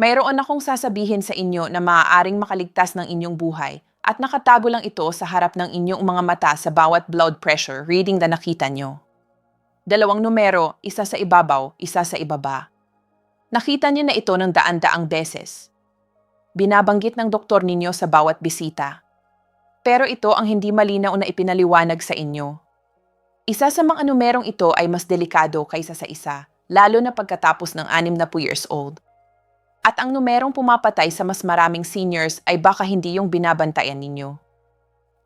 Mayroon akong sasabihin sa inyo na maaaring makaligtas ng inyong buhay at nakatago lang ito sa harap ng inyong mga mata sa bawat blood pressure reading na nakita nyo. Dalawang numero, isa sa ibabaw, isa sa ibaba. Nakita niyo na ito ng daan-daang beses. Binabanggit ng doktor ninyo sa bawat bisita. Pero ito ang hindi malinaw na ipinaliwanag sa inyo. Isa sa mga numerong ito ay mas delikado kaysa sa isa, lalo na pagkatapos ng 60 years old. At ang numerong pumapatay sa mas maraming seniors ay baka hindi yung binabantayan ninyo.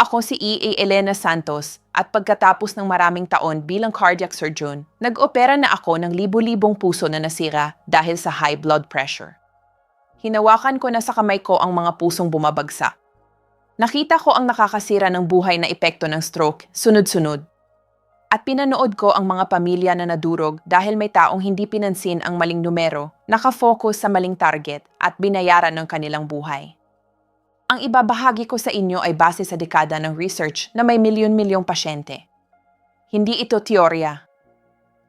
Ako si E.A. Elena Santos at pagkatapos ng maraming taon bilang cardiac surgeon, nag-opera na ako ng libu-libong puso na nasira dahil sa high blood pressure. Hinawakan ko na sa kamay ko ang mga pusong bumabagsak. Nakita ko ang nakakasira ng buhay na epekto ng stroke, sunod-sunod. At pinanood ko ang mga pamilya na nadurog dahil may taong hindi pinansin ang maling numero, nakafocus sa maling target at binayaran ng kanilang buhay. Ang ibabahagi ko sa inyo ay base sa dekada ng research na may milyon-milyong pasyente. Hindi ito teorya.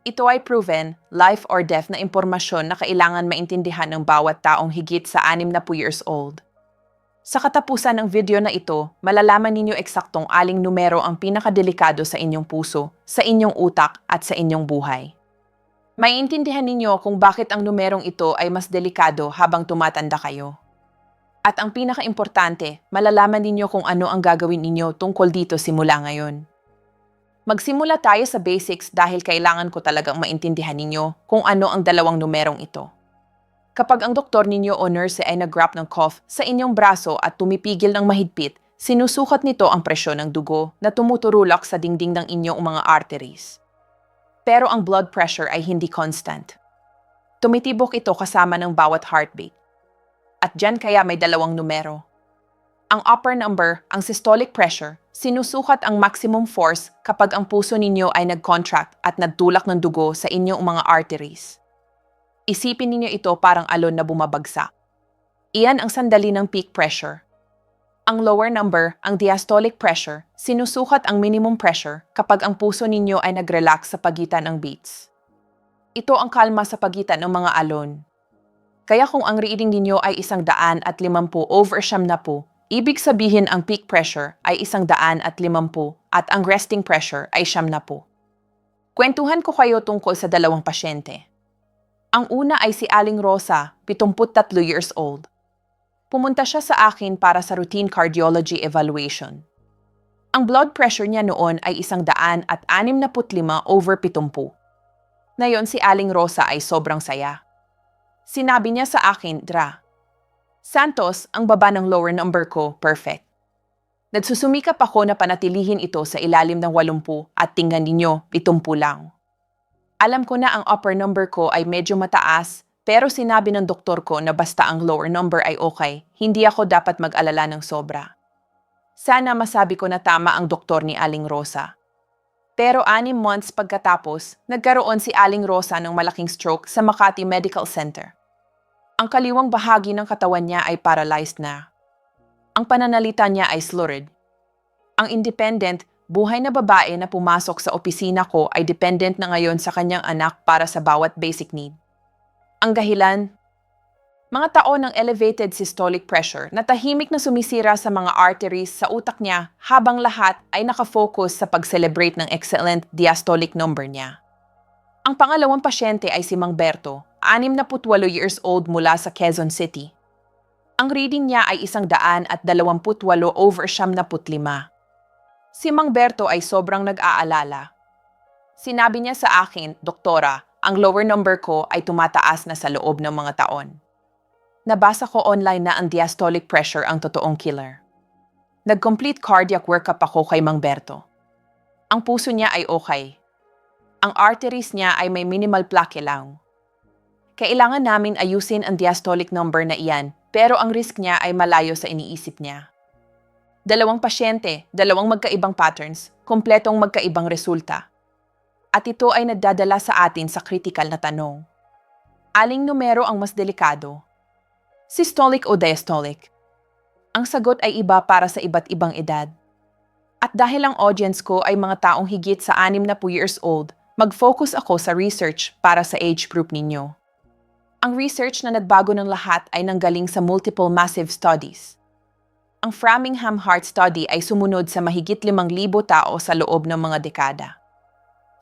Ito ay proven, life or death na impormasyon na kailangan maintindihan ng bawat taong higit sa 60 years old. Sa katapusan ng video na ito, malalaman ninyo eksaktong aling numero ang pinakadelikado sa inyong puso, sa inyong utak at sa inyong buhay. Maiintindihan ninyo kung bakit ang numerong ito ay mas delikado habang tumatanda kayo. At ang pinakaimportante, malalaman ninyo kung ano ang gagawin ninyo tungkol dito simula ngayon. Magsimula tayo sa basics dahil kailangan ko talagang maintindihan ninyo kung ano ang dalawang numerong ito. Kapag ang doktor ninyo o nurse ay nag-wrap ng cuff sa inyong braso at tumipigil ng mahigpit, sinusukat nito ang presyon ng dugo na tumuturulak sa dingding ng inyong mga arteries. Pero ang blood pressure ay hindi constant. Tumitibok ito kasama ng bawat heartbeat. At dyan kaya may dalawang numero. Ang upper number, ang systolic pressure, sinusukat ang maximum force kapag ang puso ninyo ay nag-contract at nagtulak ng dugo sa inyong mga arteries. Isipin ninyo ito parang alon na bumabagsak. Iyan ang sandali ng peak pressure. Ang lower number, ang diastolic pressure, sinusukat ang minimum pressure kapag ang puso ninyo ay nag-relax sa pagitan ng beats. Ito ang kalma sa pagitan ng mga alon. Kaya kung ang reading ninyo ay 150/70, ibig sabihin ang peak pressure ay 150 at ang resting pressure ay 70. Kwentuhan ko kayo tungkol sa dalawang pasyente. Ang una ay si Aling Rosa, 73 years old. Pumunta siya sa akin para sa routine cardiology evaluation. Ang blood pressure niya noon ay 165/70. Ngayon si Aling Rosa ay sobrang saya. Sinabi niya sa akin, Santos, ang baba ng lower number ko, perfect. Nagsusumikap ako na panatilihin ito sa ilalim ng 80 at tingnan ninyo, 70 lang. Alam ko na ang upper number ko ay medyo mataas, pero sinabi ng doktor ko na basta ang lower number ay okay, hindi ako dapat mag-alala ng sobra. Sana masabi ko na tama ang doktor ni Aling Rosa. Pero 6 months pagkatapos, nagkaroon si Aling Rosa ng malaking stroke sa Makati Medical Center. Ang kaliwang bahagi ng katawan niya ay paralyzed na. Ang pananalita niya ay slurred. Ang independent, buhay na babae na pumasok sa opisina ko ay dependent na ngayon sa kanyang anak para sa bawat basic need. Ang dahilan? Mga taon ng elevated systolic pressure na tahimik na sumisira sa mga arteries sa utak niya habang lahat ay nakafocus sa pag-celebrate ng excellent diastolic number niya. Ang pangalawang pasyente ay si Mang Berto, 68 years old mula sa Quezon City. Ang reading niya ay 128/75. Si Mang Berto ay sobrang nag-aalala. Sinabi niya sa akin, Doktora, ang lower number ko ay tumataas na sa loob ng mga taon. Nabasa ko online na ang diastolic pressure ang totoong killer. Nag-complete cardiac workup ako kay Mang Berto. Ang puso niya ay okay. Ang arteries niya ay may minimal plaque lang. Kailangan namin ayusin ang diastolic number na iyan, pero ang risk niya ay malayo sa iniisip niya. Dalawang pasyente, dalawang magkaibang patterns, kompletong magkaibang resulta. At ito ay nagdadala sa atin sa critical na tanong. Aling numero ang mas delikado? Systolic o diastolic? Ang sagot ay iba para sa iba't ibang edad. At dahil ang audience ko ay mga taong higit sa 60 years old, mag-focus ako sa research para sa age group ninyo. Ang research na nagbago ng lahat ay nanggaling sa multiple massive studies. Ang Framingham Heart Study ay sumunod sa mahigit 5,000 tao sa loob ng mga dekada.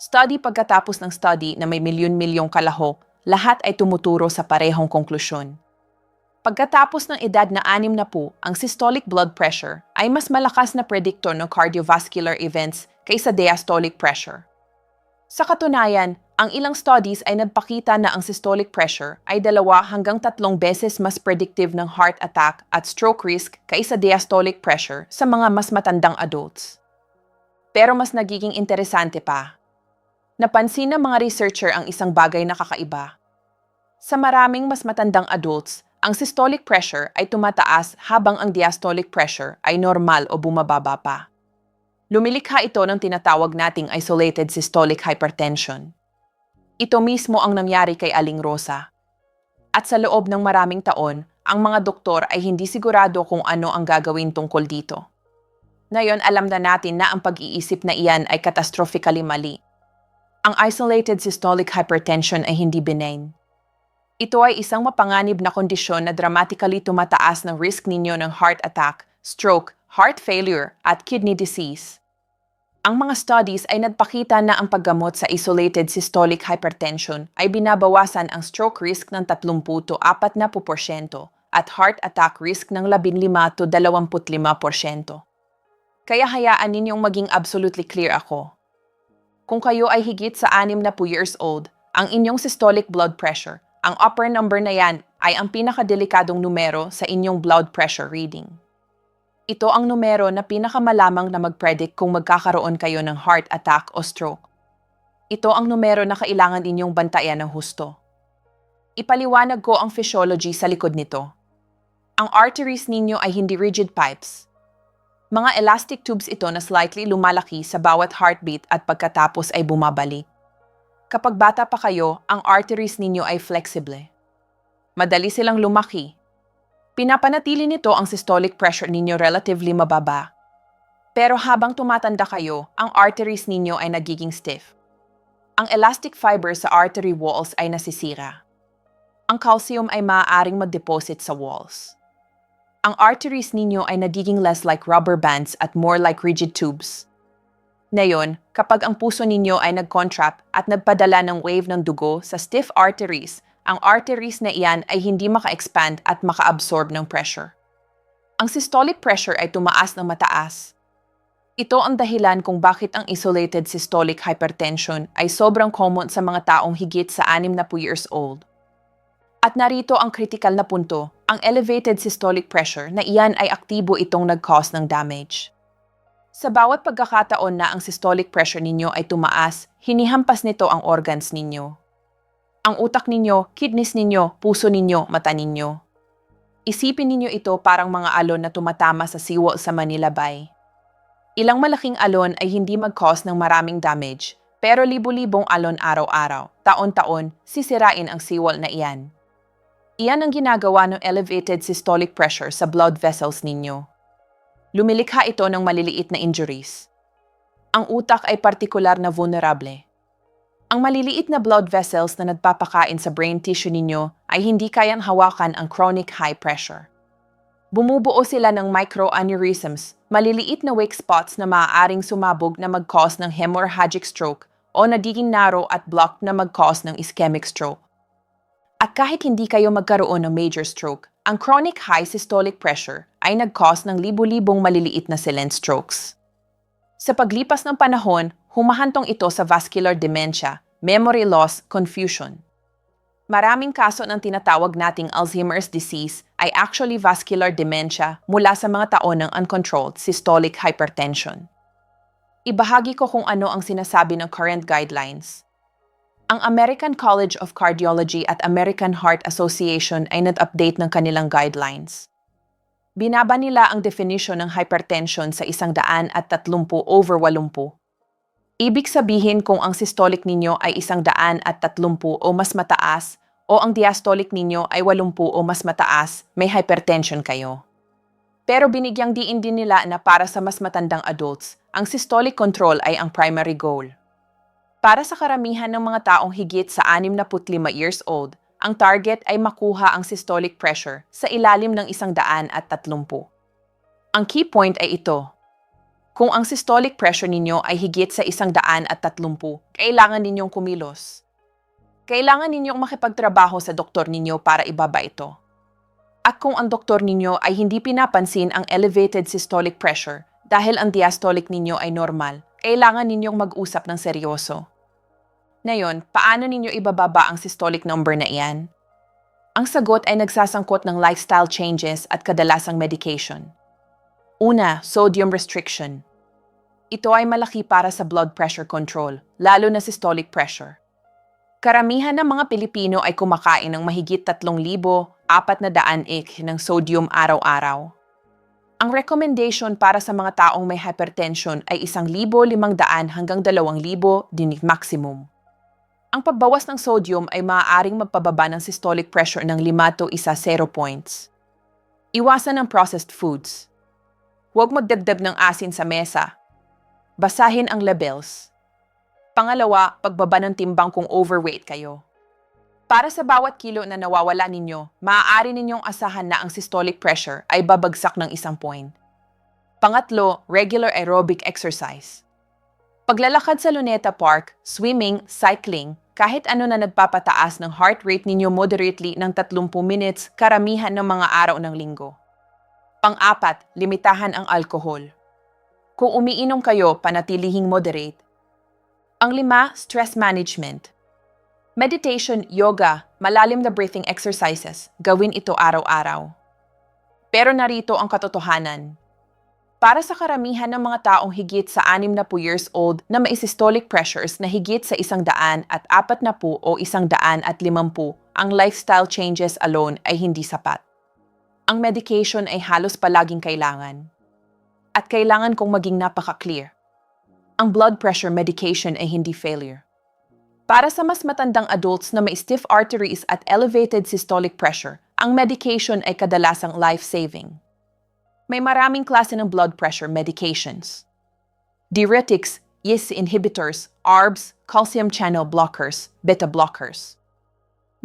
Study pagkatapos ng study na may milyon-milyong kalahok, lahat ay tumuturo sa parehong konklusyon. Pagkatapos ng edad na 60, ang systolic blood pressure ay mas malakas na predictor ng cardiovascular events kaysa diastolic pressure. Sa katunayan, ang ilang studies ay nagpakita na ang systolic pressure ay 2 hanggang 3 beses mas predictive ng heart attack at stroke risk kaysa diastolic pressure sa mga mas matandang adults. Pero mas nagiging interesante pa. Napansin ng mga researcher ang isang bagay na kakaiba. Sa maraming mas matandang adults, ang systolic pressure ay tumataas habang ang diastolic pressure ay normal o bumababa pa. Lumilikha ito ng tinatawag nating isolated systolic hypertension. Ito mismo ang nangyari kay Aling Rosa. At sa loob ng maraming taon, ang mga doktor ay hindi sigurado kung ano ang gagawin tungkol dito. Ngayon alam na natin na ang pag-iisip na iyan ay catastrophically mali. Ang isolated systolic hypertension ay hindi benign. Ito ay isang mapanganib na kondisyon na dramatically tumataas ng risk ninyo ng heart attack, stroke, heart failure, at kidney disease. Ang mga studies ay nagpakita na ang paggamot sa isolated systolic hypertension ay binabawasan ang stroke risk ng 30 to 40% at heart attack risk ng 15 to 25%. Kaya hayaan ninyong maging absolutely clear ako. Kung kayo ay higit sa 60 years old, ang inyong systolic blood pressure, ang upper number na yan ay ang pinakadelikadong numero sa inyong blood pressure reading. Ito ang numero na pinakamalamang na mag-predict kung magkakaroon kayo ng heart attack o stroke. Ito ang numero na kailangan inyong bantayan ng husto. Ipaliwanag ko ang physiology sa likod nito. Ang arteries ninyo ay hindi rigid pipes. Mga elastic tubes ito na slightly lumalaki sa bawat heartbeat at pagkatapos ay bumabalik. Kapag bata pa kayo, ang arteries ninyo ay flexible. Madali silang lumaki. Pinapanatili nito ang systolic pressure ninyo relatively mababa. Pero habang tumatanda kayo, ang arteries ninyo ay nagiging stiff. Ang elastic fiber sa artery walls ay nasisira. Ang calcium ay maaaring mag-deposit sa walls. Ang arteries ninyo ay nagiging less like rubber bands at more like rigid tubes. Ngayon, kapag ang puso ninyo ay nag-contract at nagpadala ng wave ng dugo sa stiff arteries, ang arteries na iyan ay hindi maka-expand at maka-absorb ng pressure. Ang systolic pressure ay tumaas ng mataas. Ito ang dahilan kung bakit ang isolated systolic hypertension ay sobrang common sa mga taong higit sa 60 years old. At narito ang critical na punto, ang elevated systolic pressure na iyan ay aktibo itong nag-cause ng damage. Sa bawat pagkakataon na ang systolic pressure ninyo ay tumaas, hinihampas nito ang organs ninyo. Ang utak ninyo, kidneys ninyo, puso ninyo, mata ninyo. Isipin ninyo ito parang mga alon na tumatama sa seawall sa Manila Bay. Ilang malaking alon ay hindi mag-cause ng maraming damage, pero libu-libong alon araw-araw, taon-taon, sisirain ang seawall na iyan. Iyan ang ginagawa ng elevated systolic pressure sa blood vessels ninyo. Lumilikha ito ng maliliit na injuries. Ang utak ay partikular na vulnerable. Ang maliliit na blood vessels na nagpapakain sa brain tissue ninyo ay hindi kayang hawakan ang chronic high pressure. Bumubuo sila ng microaneurysms, maliliit na weak spots na maaaring sumabog na mag-cause ng hemorrhagic stroke o nagiging narrow at blocked na mag-cause ng ischemic stroke. At kahit hindi kayo magkaroon ng major stroke, ang chronic high systolic pressure ay nag-cause ng libu-libong maliliit na silent strokes. Sa paglipas ng panahon, humahantong ito sa vascular dementia, memory loss, confusion. Maraming kaso ng tinatawag nating Alzheimer's disease ay actually vascular dementia mula sa mga taon ng uncontrolled systolic hypertension. Ibahagi ko kung ano ang sinasabi ng current guidelines. Ang American College of Cardiology at American Heart Association ay nag-update ng kanilang guidelines. Binaba nila ang definition ng hypertension sa 130/80. Ibig sabihin kung ang systolic ninyo ay 130 o mas mataas o ang diastolic ninyo ay 80 o mas mataas, may hypertension kayo. Pero binigyang diin din nila na para sa mas matandang adults, ang systolic control ay ang primary goal. Para sa karamihan ng mga taong higit sa 65 years old, Ang target ay makuha ang systolic pressure sa ilalim ng 130. Ang key point ay ito. Kung ang systolic pressure ninyo ay higit sa 130, kailangan ninyong kumilos. Kailangan ninyong makipagtrabaho sa doktor ninyo para ibaba ito. At kung ang doktor ninyo ay hindi pinapansin ang elevated systolic pressure dahil ang diastolic ninyo ay normal, kailangan ninyong mag-usap ng seryoso. Ngayon, paano ninyo ibababa ang systolic number na iyan? Ang sagot ay nagsasangkot ng lifestyle changes at kadalasang medication. Una, sodium restriction. Ito ay malaki para sa blood pressure control, lalo na systolic pressure. Karamihan ng mga Pilipino ay kumakain ng mahigit 3,400 ik ng sodium araw-araw. Ang recommendation para sa mga taong may hypertension ay 1,500 hanggang 2,000 dinik maximum. Ang pagbawas ng sodium ay maaaring magpababa ng systolic pressure ng 5 to 0 points. Iwasan ang processed foods. Huwag magdagdag ng asin sa mesa. Basahin ang labels. Pangalawa, pagbaba ng timbang kung overweight kayo. Para sa bawat kilo na nawawala ninyo, maaari ninyong asahan na ang systolic pressure ay babagsak ng 1 point. Pangatlo, regular aerobic exercise. Paglalakad sa Luneta Park, swimming, cycling, kahit ano na nagpapataas ng heart rate ninyo moderately ng 30 minutes karamihan ng mga araw ng linggo. Pang-apat, limitahan ang alcohol. Kung umiinom kayo, panatilihing moderate. Ang 5, stress management. Meditation, yoga, malalim na breathing exercises, gawin ito araw-araw. Pero narito ang katotohanan. Para sa karamihan ng mga taong higit sa 60 years old na may systolic pressures na higit sa 140 o 150, ang lifestyle changes alone ay hindi sapat. Ang medication ay halos palaging kailangan. At kailangan kong maging napaka-clear. Ang blood pressure medication ay hindi failure. Para sa mas matandang adults na may stiff arteries at elevated systolic pressure, ang medication ay kadalasang life-saving. May maraming klase ng blood pressure medications. Diuretics, YES inhibitors, ARBs, calcium channel blockers, beta blockers.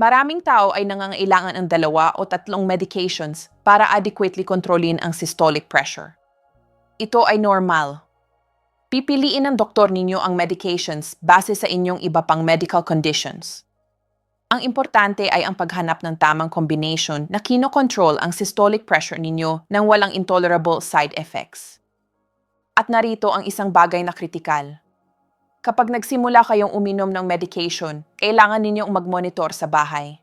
Maraming tao ay nangangailangan ng 2 o 3 medications para adequately kontrolin ang systolic pressure. Ito ay normal. Pipiliin ng doktor ninyo ang medications base sa inyong iba pang medical conditions. Ang importante ay ang paghanap ng tamang combination na kinokontrol ang systolic pressure ninyo nang walang intolerable side effects. At narito ang isang bagay na kritikal. Kapag nagsimula kayong uminom ng medication, kailangan ninyong mag-monitor sa bahay.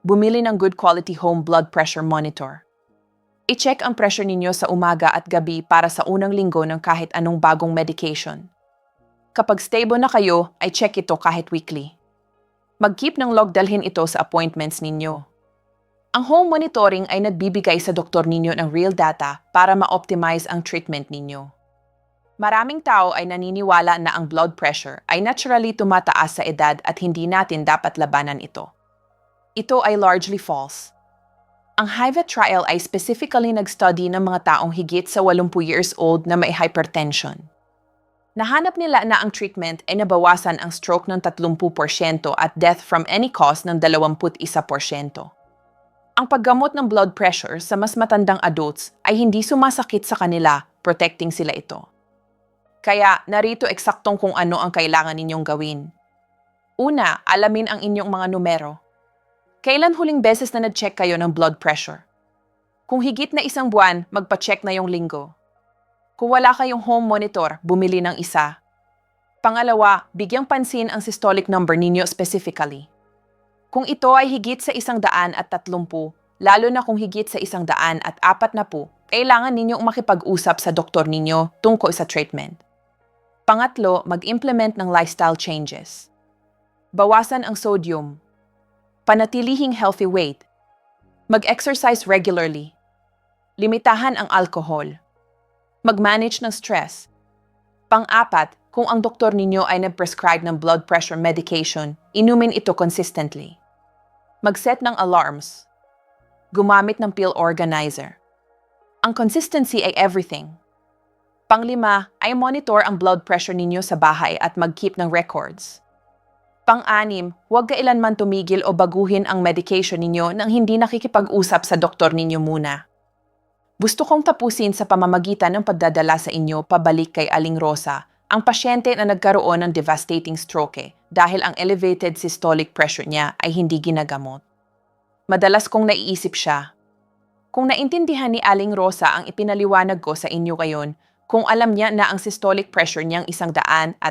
Bumili ng good quality home blood pressure monitor. I-check ang pressure ninyo sa umaga at gabi para sa unang linggo ng kahit anong bagong medication. Kapag stable na kayo, ay check ito kahit weekly. Mag-keep ng log, dalhin ito sa appointments ninyo. Ang home monitoring ay nagbibigay sa doktor ninyo ng real data para ma-optimize ang treatment ninyo. Maraming tao ay naniniwala na ang blood pressure ay naturally tumataas sa edad at hindi natin dapat labanan ito. Ito ay largely false. Ang HIVET trial ay specifically nag-study ng mga taong higit sa 80 years old na may hypertension. Nahanap nila na ang treatment ay nabawasan ang stroke ng 30% at death from any cause ng 21%. Ang paggamot ng blood pressure sa mas matandang adults ay hindi sumasakit sa kanila, protecting sila ito. Kaya narito eksaktong kung ano ang kailangan ninyong gawin. Una, alamin ang inyong mga numero. Kailan huling beses na nag-check kayo ng blood pressure? Kung higit na 1 buwan, magpa-check na yung linggo. Kung wala kayong home monitor, bumili ng isa. Pangalawa, bigyang pansin ang systolic number ninyo specifically. Kung ito ay higit sa 130, lalo na kung higit sa 140, kailangan ninyong makipag-usap sa doktor ninyo tungkol sa treatment. Pangatlo, mag-implement ng lifestyle changes. Bawasan ang sodium. Panatilihing healthy weight. Mag-exercise regularly. Limitahan ang alcohol. Mag-manage ng stress. Pang-apat, kung ang doktor ninyo ay nag-prescribe ng blood pressure medication, inumin ito consistently. Mag-set ng alarms. Gumamit ng pill organizer. Ang consistency ay everything. Pang-5, ay monitor ang blood pressure ninyo sa bahay at mag-keep ng records. Pang-anim, huwag kailanman tumigil o baguhin ang medication ninyo nang hindi nakikipag-usap sa doktor ninyo muna. Gusto kong tapusin sa pamamagitan ng pagdadala sa inyo pabalik kay Aling Rosa, ang pasyente na nagkaroon ng devastating stroke dahil ang elevated systolic pressure niya ay hindi ginagamot. Madalas kong naiisip siya. Kung naintindihan ni Aling Rosa ang ipinaliwanag ko sa inyo ngayon, kung alam niya na ang systolic pressure niyang 165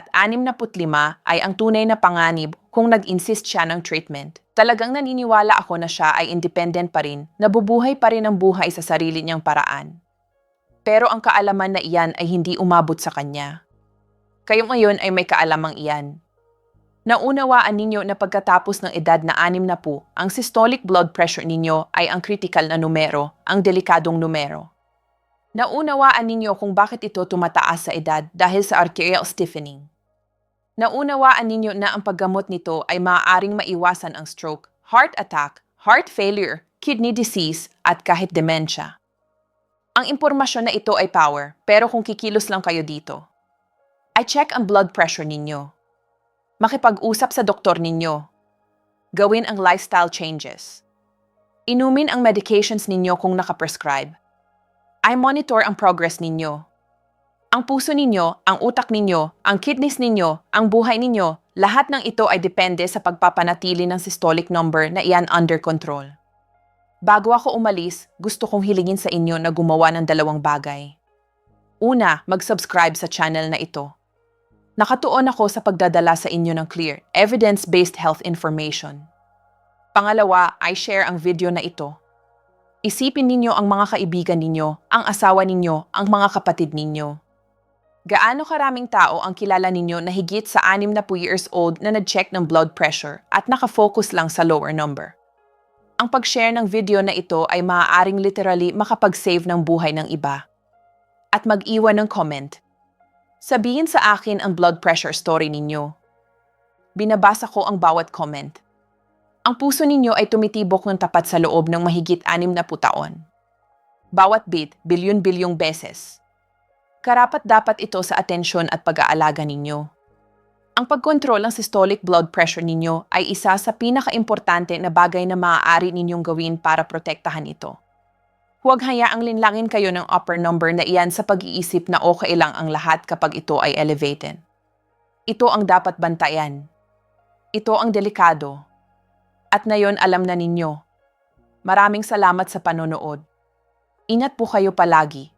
ay ang tunay na panganib kung nag-insist siya ng treatment, talagang naniniwala ako na siya ay independent pa rin, nabubuhay pa rin ang buhay sa sarili niyang paraan. Pero ang kaalaman na iyan ay hindi umabot sa kanya. Kayo ngayon ay may kaalamang iyan. Naunawaan ninyo na pagkatapos ng edad na 60, ang systolic blood pressure ninyo ay ang critical na numero, ang delikadong numero. Naunawaan ninyo kung bakit ito tumataas sa edad dahil sa arterial stiffening. Naunawaan ninyo na ang paggamot nito ay maaaring maiwasan ang stroke, heart attack, heart failure, kidney disease, at kahit dementia. Ang impormasyon na ito ay power, pero kung kikilos lang kayo dito. I-check ang blood pressure ninyo. Makipag-usap sa doktor ninyo. Gawin ang lifestyle changes. Inumin ang medications ninyo kung nakaprescribe. I-monitor ang progress ninyo. Ang puso ninyo, ang utak ninyo, ang kidneys ninyo, ang buhay ninyo, lahat ng ito ay depende sa pagpapanatili ng systolic number na iyan under control. Bago ako umalis, gusto kong hilingin sa inyo na gumawa ng 2 bagay. Una, mag-subscribe sa channel na ito. Nakatuon ako sa pagdadala sa inyo ng clear, evidence-based health information. Pangalawa, I-share ang video na ito. Isipin ninyo ang mga kaibigan ninyo, ang asawa ninyo, ang mga kapatid ninyo. Gaano karaming tao ang kilala ninyo na higit sa 60 years old na nag-check ng blood pressure at nakafocus lang sa lower number? Ang pag-share ng video na ito ay maaaring literally makapag-save ng buhay ng iba. At mag-iwan ng comment. Sabihin sa akin ang blood pressure story ninyo. Binabasa ko ang bawat comment. Ang puso ninyo ay tumitibok ng tapat sa loob ng mahigit 60 taon. Bawat beat, bilyon-bilyong beses. Karapat-dapat ito sa atensyon at pag-aalaga ninyo. Ang pagkontrol ng systolic blood pressure ninyo ay isa sa pinaka-importante na bagay na maaari ninyong gawin para protektahan ito. Huwag hayaang linlangin kayo ng upper number na iyan sa pag-iisip na okay lang ang lahat kapag ito ay elevated. Ito ang dapat bantayan. Ito ang delikado. At ngayon alam na ninyo. Maraming salamat sa panonood. Ingat po kayo palagi.